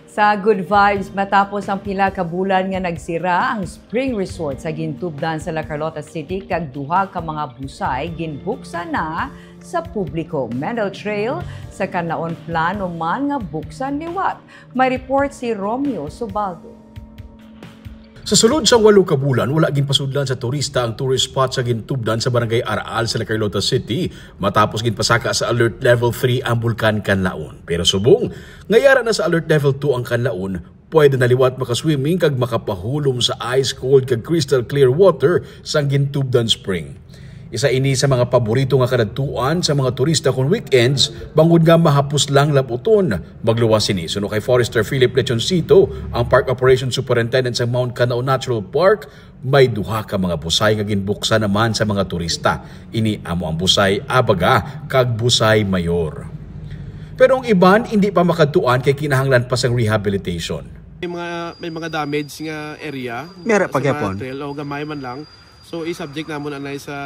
Sa Good Vibes, matapos ang pila ka bulan nga nagsira ang Spring Resort sa gintubdan sa La Carlota City kag duha ka mga busay ginbuksan na sa publiko. Mendel Trail sa kanaon plano man nga buksan liwat. May report si Romeo Subaldo. Sa sulod sa 8 ka bulan, wala ginpasudlan sa turista ang tourist spot sa gintubdan sa Barangay Araal sa La Carlota City matapos ginpasaka sa Alert Level 3 ang Bulkan Kanlaon. Pero subong, ngayara na sa Alert Level 2 ang Kanlaon, pwede naliwat makaswimming kag makapahulom sa ice cold kag crystal clear water sa gintubdan spring. Isa ini sa mga paborito nga kadatuan sa mga turista kung weekends, bangod nga mahapos lang laputon. Magluwas ini. Suno kay Forester Philip Lechoncito, ang Park Operations Superintendent sa Mount Canao Natural Park, may duha ka mga busay nga ginbuksan naman sa mga turista. Ini amo ang busay Abaga kag busay Mayor. Pero ang iban hindi pa makatuan kay kinahanglan pa sang rehabilitation. May mga damage nga area. Mera pagyapon. Trail o gamay man lang. So i-subject namon anay sa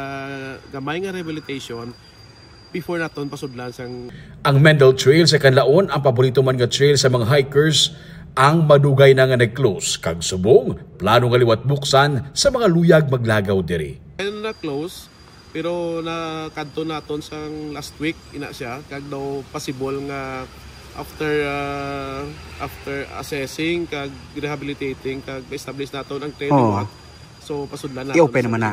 gamay nga rehabilitation before naton pasudlan sang ang Mendel Trail sa Kanlaon ang paborito man nga trail sa mga hikers ang madugay na nga nag-close kag subong plano nga liwat buksan sa mga luyag maglagaw diri. Ayun na close pero na kadto naton sang last week ina siya kag daw possible nga after assessing kag rehabilitating kag establish naton ang trail liwat. So pasudlan na. I-open naman na.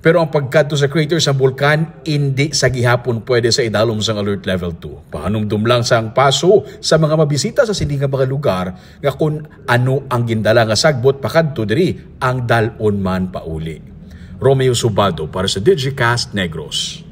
Pero ang pagkadto sa crater sa bulkan, hindi sa gihapon pwede sa idalom sang Alert Level 2. Pahanumdum lang sang paso sa mga mabisita sa sindi nga mga lugar nga kung ano ang gindala nga sagbot pakadto diri ang dalon man pauli. Romeo Subaldo para sa Digicast Negros.